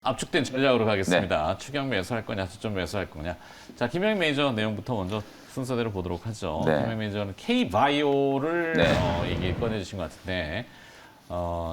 압축된 전략으로 가겠습니다. 추경 매수할 거냐, 저점 매수할 거냐. 자, 김영익 매니저 내용부터 먼저 순서대로 보도록 하죠. 김영익 매니저는 K-바이오를 얘기 꺼내주신 것 같은데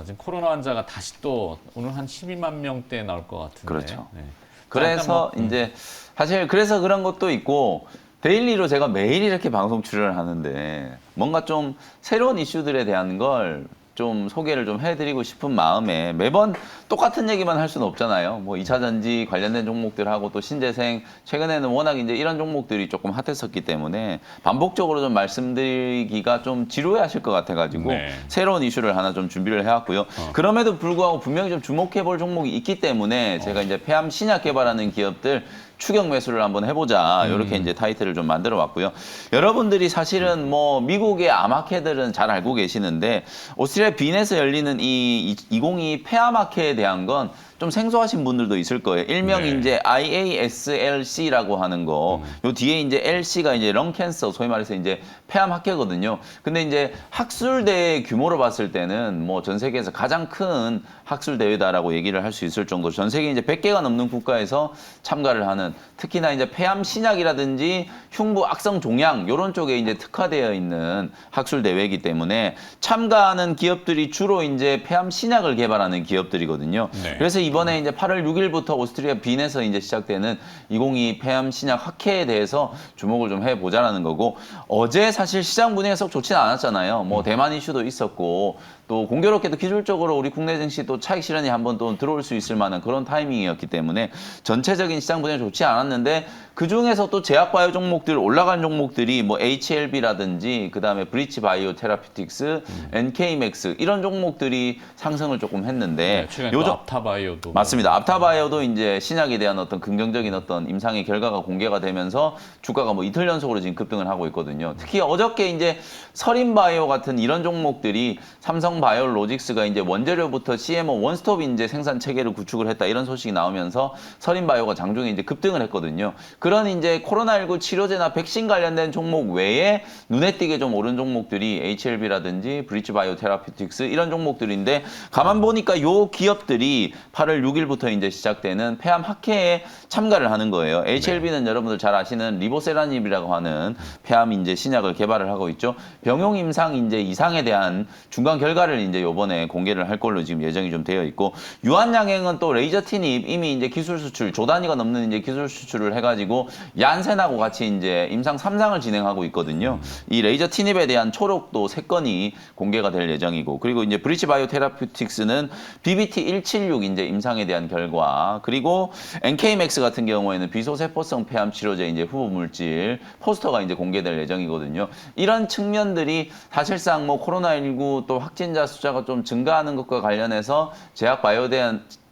지금 코로나 환자가 다시 또 오늘 한 12만 명대 나올 것 같은데. 그렇죠. 네. 그래서 이제 사실 그래서 그런 것도 있고 데일리로 제가 매일 이렇게 방송 출연을 하는데 뭔가 좀 새로운 이슈들에 대한 걸 좀 소개를 좀 해드리고 싶은 마음에 매번 똑같은 얘기만 할 수는 없잖아요. 뭐 2차 전지 관련된 종목들하고 또 신재생 최근에는 워낙 이제 이런 종목들이 조금 핫했었기 때문에 반복적으로 좀 말씀드리기가 좀 지루해하실 것 같아가지고 새로운 이슈를 하나 좀 준비를 해왔고요. 그럼에도 불구하고 분명히 좀 주목해볼 종목이 있기 때문에 제가 이제 폐암 신약 개발하는 기업들 추격 매수를 한번 해보자 이렇게 이제 타이틀을 좀 만들어 왔고요. 여러분들이 사실은 뭐 미국의 아마케들은 잘 알고 계시는데 오스트리아 빈에서 열리는 이 2022 폐암아케에 대한 건 좀 생소하신 분들도 있을 거예요. 일명 이제 IASLC라고 하는 거. 요 뒤에 이제 LC가 이제 렁 캔서, 소위 말해서 이제 폐암 학회거든요. 근데 이제 학술 대회 규모로 봤을 때는 뭐 전 세계에서 가장 큰 학술 대회다라고 얘기를 할 수 있을 정도로 전 세계 이제 100개가 넘는 국가에서 참가를 하는, 특히나 이제 폐암 신약이라든지 흉부 악성 종양 요런 쪽에 이제 특화되어 있는 학술 대회이기 때문에 참가하는 기업들이 주로 이제 폐암 신약을 개발하는 기업들이거든요. 그래서 이번에 이제 8월 6일부터 오스트리아 빈에서 이제 시작되는 2022 폐암 신약 학회에 대해서 주목을 좀 해보자라는 거고, 어제 사실 시장 분위기가 썩 좋지는 않았잖아요. 뭐 대만 이슈도 있었고 또 공교롭게도 기술적으로 우리 국내 증시 또 차익 실현이 한번 또 들어올 수 있을 만한 그런 타이밍이었기 때문에 전체적인 시장 분위기가 좋지 않았는데, 그 중에서 또 제약바이오 종목들 올라간 종목들이 뭐 HLB라든지 그다음에 브리치 바이오 테라피틱스, NK맥스 이런 종목들이 상승을 조금 했는데 최근에 또 앞타바이오도 맞습니다. 앞타바이오도 이제 신약에 대한 어떤 긍정적인 어떤 임상의 결과가 공개가 되면서 주가가 뭐 이틀 연속으로 지금 급등을 하고 있거든요. 특히 어저께 이제 서린바이오 같은 이런 종목들이 삼성바이오로직스가 이제 원재료부터 CMO 원스톱 이제 생산 체계를 구축을 했다 이런 소식이 나오면서 서린바이오가 장중에 이제 급등을 했거든요. 그런 이제 코로나19 치료제나 백신 관련된 종목 외에 눈에 띄게 좀 오른 종목들이 HLB라든지 브리치 바이오 테라피틱스 이런 종목들인데, 가만 보니까 요 기업들이 8월 6일부터 이제 시작되는 폐암 학회에 참가를 하는 거예요. HLB는 여러분들 잘 아시는 리보세라닙이라고 하는 폐암 이제 신약을 개발을 하고 있죠. 병용 임상 이제 이상에 대한 중간 결과를 이제 요번에 공개를 할 걸로 지금 예정이 좀 되어 있고, 유한양행은 또 레이저 티닙 이미 이제 기술 수출 조 단위가 넘는 이제 기술 수출을 해가지고 얀센하고 같이 이제 임상 3상을 진행하고 있거든요. 이 레이저 티닙에 대한 초록도 3건이 공개가 될 예정이고, 그리고 이제 브리치 바이오 테라피틱스는 BBT176 이제 임상에 대한 결과, 그리고 NK맥스 같은 경우에는 비소세포성 폐암 치료제 이제 후보 물질 포스터가 이제 공개될 예정이거든요. 이런 측면들이 사실상 뭐 코로나19 또 확진자 숫자가 좀 증가하는 것과 관련해서 제약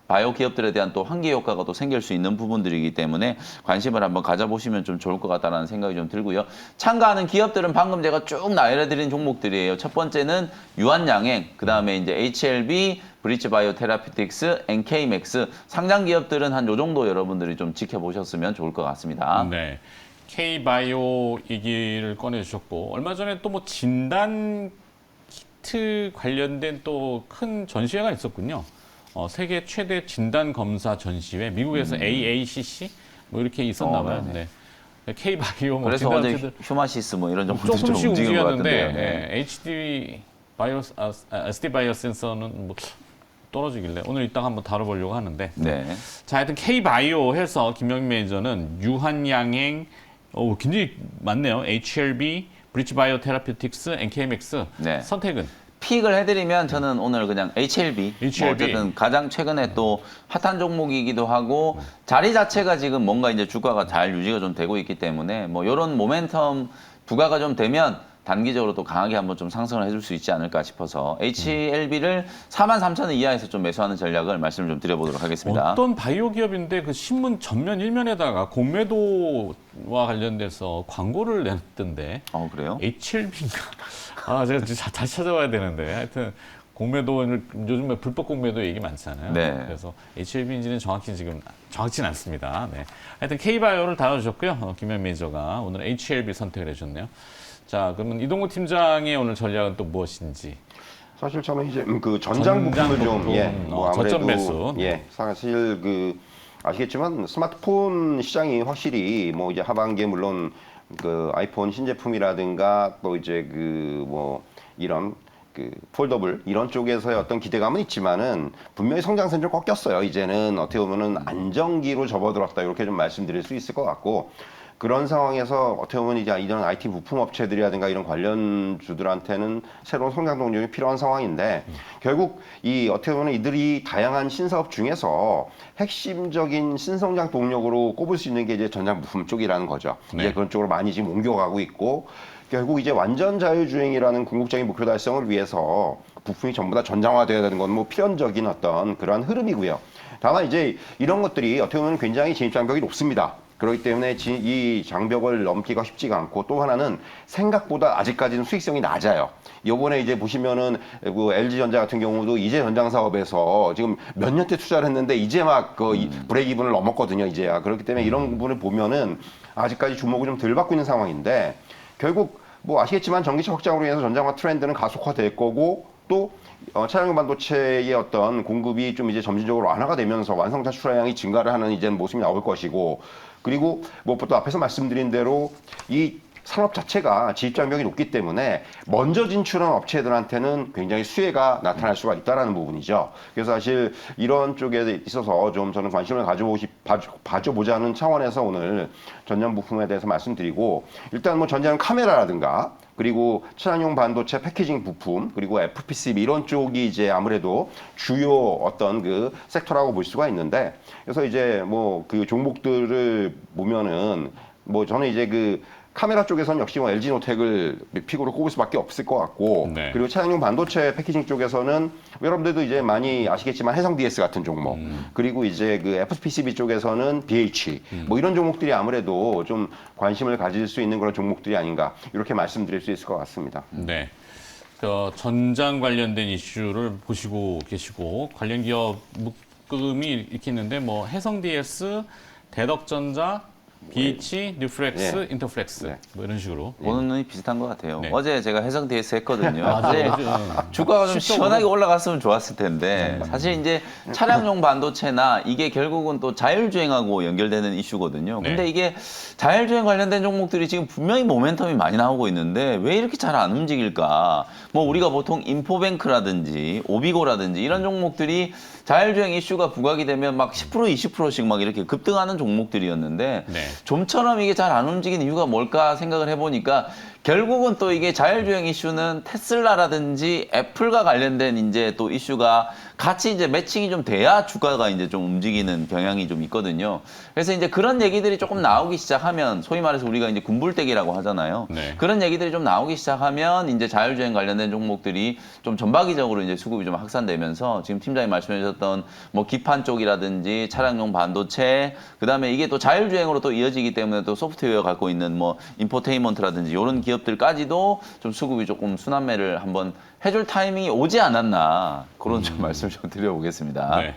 바이오 기업들에 대한 또 환기 효과가 또 생길 수 있는 부분들이기 때문에 관심을 한번 가져보시면 좀 좋을 것 같다는 생각이 좀 들고요. 참가하는 기업들은 방금 제가 쭉 나열해드린 종목들이에요. 첫 번째는 유한양행, 그 다음에 이제 HLB, 브리치 바이오 테라피틱스, NK맥스, 상장 기업들은 한 요 정도 여러분들이 좀 지켜보셨으면 좋을 것 같습니다. 네. K-바이오 얘기를 꺼내주셨고, 얼마 전에 또 뭐 진단 키트 관련된 또 큰 전시회가 있었군요. 세계 최대 진단 검사 전시회, 미국에서 AACC 뭐 이렇게 있었나 봐요. 네. K-바이오 뭐 그래서 어제 휴마시스 뭐 이런 종목들이 좀 조금씩 움직인 것 움직였는데 같은데요. HD 바이오 SD 바이오 센서는 뭐 떨어지길래 오늘 이따가 한번 다뤄보려고 하는데. 자, 하여튼 K-바이오 해서 김영익 매니저는 유한양행, 굉장히 많네요. HLB, 브리치 바이오 테라피틱스, NK맥스. 선택은? 픽을 해드리면 저는 오늘 그냥 HLB. 뭐 어쨌든 가장 최근에 또 핫한 종목이기도 하고 자리 자체가 지금 뭔가 이제 주가가 잘 유지가 좀 되고 있기 때문에 뭐 이런 모멘텀 부과가 좀 되면 단기적으로 또 강하게 한번 좀 상승을 해줄 수 있지 않을까 싶어서 HLB를 43,000원 이하에서 좀 매수하는 전략을 말씀을 좀 드려보도록 하겠습니다. 어떤 바이오 기업인데 그 신문 전면 일면에다가 공매도와 관련돼서 광고를 냈던데. 그래요? HLB인가? 제가 다시 찾아봐야 되는데. 하여튼 공매도는 요즘에 불법 공매도 얘기 많잖아요. 그래서 HLB인지는 정확치는 않습니다. 하여튼 K바이오를 다뤄주셨고요. 김현 매니저가 오늘 HLB 선택을 해줬네요. 자, 그러면 이동구 팀장의 오늘 전략은 또 무엇인지? 사실 저는 이제 그 전장 부품을 좀 부품, 뭐 저점 아무래도 매수. 사실 그 아시겠지만 스마트폰 시장이 확실히 뭐 이제 하반기에 물론 그 아이폰 신제품이라든가 또 이제 그 뭐 이런 그 폴더블 이런 쪽에서의 어떤 기대감은 있지만은 분명히 성장세는 좀 꺾였어요. 이제는 어떻게 보면은 안정기로 접어들었다 이렇게 좀 말씀드릴 수 있을 것 같고 그런 상황에서 어떻게 보면 이제 이런 IT 부품 업체들이라든가 이런 관련주들한테는 새로운 성장 동력이 필요한 상황인데 결국 이 어떻게 보면 이들이 다양한 신사업 중에서 핵심적인 신성장 동력으로 꼽을 수 있는 게 이제 전장 부품 쪽이라는 거죠. 네. 이제 그런 쪽으로 많이 지금 옮겨가고 있고 결국 이제 완전 자율주행이라는 궁극적인 목표 달성을 위해서 부품이 전부 다 전장화되어야 되는 건 뭐 필연적인 어떤 그러한 흐름이고요. 다만 이제 이런 것들이 어떻게 보면 굉장히 진입장벽이 높습니다. 그렇기 때문에 이 장벽을 넘기가 쉽지가 않고 또 하나는 생각보다 아직까지는 수익성이 낮아요. 요번에 이제 보시면은 그 LG전자 같은 경우도 이제 전장 사업에서 지금 몇 년째 투자를 했는데 이제 막 그 브레이크 이븐을 넘었거든요, 이제야. 그렇기 때문에 이런 부분을 보면은 아직까지 주목을 좀 덜 받고 있는 상황인데 결국 뭐 아시겠지만 전기차 확장으로 인해서 전장화 트렌드는 가속화될 거고 또 차량용 반도체의 어떤 공급이 좀 이제 점진적으로 완화가 되면서 완성차 출하량이 증가를 하는 이제 모습이 나올 것이고 그리고 무엇보다 앞에서 말씀드린 대로 이 산업 자체가 진입장벽이 높기 때문에 먼저 진출한 업체들한테는 굉장히 수혜가 나타날 수가 있다는 부분이죠. 그래서 사실 이런 쪽에 있어서 좀 저는 관심을 가져보자는 차원에서 오늘 전장 부품에 대해서 말씀드리고 일단 뭐 전장 카메라라든가 그리고 차량용 반도체 패키징 부품 그리고 FPCB 이런 쪽이 이제 아무래도 주요 어떤 그 섹터라고 볼 수가 있는데 그래서 이제 뭐 그 종목들을 보면은 뭐 저는 이제 그 카메라 쪽에서는 역시 뭐 LG노텍을 픽으로 꼽을 수밖에 없을 것 같고 네. 그리고 차량용 반도체 패키징 쪽에서는 여러분들도 이제 많이 아시겠지만 해성 DS 같은 종목 그리고 이제 그 FPCB 쪽에서는 BH 뭐 이런 종목들이 아무래도 좀 관심을 가질 수 있는 그런 종목들이 아닌가 이렇게 말씀드릴 수 있을 것 같습니다. 네. 전장 관련된 이슈를 보시고 계시고 관련 기업 묶음이 이렇게 있는데 뭐 해성 DS, 대덕전자, BH, 뉴플렉스, 네. 인터플렉스 네. 뭐 이런 식으로. 보는 눈이 비슷한 것 같아요. 네. 어제 제가 해성 DS 했거든요. 맞아요. 사실 주가가 좀 시원하게 올라갔으면 좋았을 텐데 사실 이제 차량용 반도체나 이게 결국은 또 자율주행하고 연결되는 이슈거든요. 근데 네. 이게 자율주행 관련된 종목들이 지금 분명히 모멘텀이 많이 나오고 있는데 왜 이렇게 잘 안 움직일까? 뭐 우리가 보통 인포뱅크라든지 오비고라든지 이런 종목들이 자율주행 이슈가 부각이 되면 막 10% 20%씩 막 이렇게 급등하는 종목들이었는데 네. 좀처럼 이게 잘 안 움직이는 이유가 뭘까 생각을 해보니까 결국은 또 이게 자율주행 이슈는 테슬라라든지 애플과 관련된 이제 또 이슈가 같이 이제 매칭이 좀 돼야 주가가 이제 좀 움직이는 경향이 좀 있거든요. 그래서 이제 그런 얘기들이 조금 나오기 시작하면 소위 말해서 우리가 이제 군불대기라고 하잖아요. 네. 그런 얘기들이 좀 나오기 시작하면 이제 자율주행 관련된 종목들이 좀 전방위적으로 이제 수급이 좀 확산되면서 지금 팀장님 말씀해 주셨던 뭐 기판 쪽이라든지 차량용 반도체 그다음에 이게 또 자율주행으로 또 이어지기 때문에 또 소프트웨어 갖고 있는 뭐 인포테인먼트라든지 이런 기업들까지도 좀 수급이 조금 순환매를 한번 해줄 타이밍이 오지 않았나 그런 좀 말씀 좀 드려보겠습니다. 네.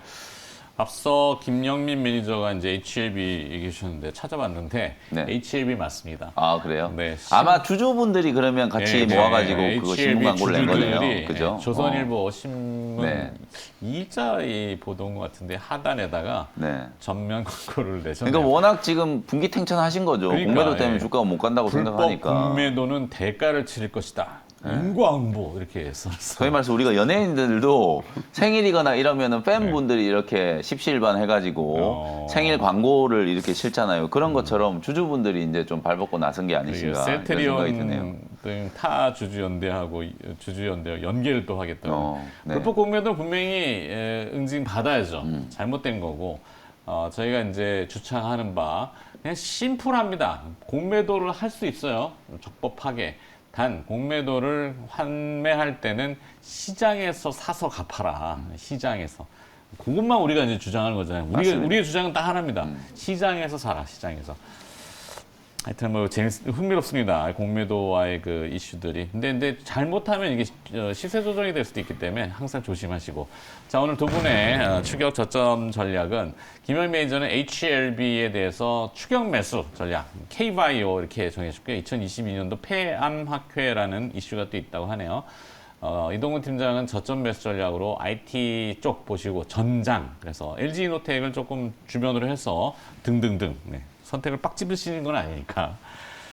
앞서 김영민 매니저가 이제 HLB 얘기해 주셨는데 찾아봤는데 네. HLB 맞습니다. 아 그래요? 네. 아마 주주분들이 그러면 같이 네, 모아가지고 네. 그거 HLB 신문 광고를 낸 거네요. 주주들이, 그죠? 네, 조선일보 신문 네. 일자에 보던 것 같은데 하단에다가 네. 전면 광고를 내셨네요. 그러니까 워낙 지금 분기탱천하신 거죠. 그러니까, 공매도 때문에 예. 주가가 못 간다고 불법 생각하니까. 공매도는 대가를 치를 것이다. 인과응보 이렇게 써놨어요. 소위 말해서 우리가 연예인들도 생일이거나 이러면은 팬분들이 이렇게 십시일반 해가지고 생일 광고를 이렇게 실잖아요. 그런 것처럼 주주분들이 이제 좀 발벗고 나선 게 아니신가 이런 생각이 드네요. 셀트리온 등 타 주주연대하고 주주연대 연계를 또 하겠다고. 네. 불법 공매도 분명히 응징 받아야죠. 잘못된 거고 저희가 이제 주창하는 바 그냥 심플합니다. 공매도를 할 수 있어요. 적법하게. 단 공매도를 환매할 때는 시장에서 사서 갚아라. 시장에서. 그것만 우리가 이제 주장하는 거잖아요. 우리의 주장은 딱 하나입니다. 시장에서 사라. 시장에서. 하여튼 뭐 흥미롭습니다. 공매도와의 그 이슈들이. 근데 잘못하면 이게 시세 조정이 될 수도 있기 때문에 항상 조심하시고. 자, 오늘 두 분의 추격 저점 전략은 김영 매니저는 HLB에 대해서 추격 매수 전략, K바이오 이렇게 정해주고요. 2022년도 폐암학회라는 이슈가 또 있다고 하네요. 이동훈 팀장은 저점 매수 전략으로 IT 쪽 보시고 전장, 그래서 LG이노텍을 조금 주변으로 해서 등등등, 네, 선택을 빡 집으시는 건 아니니까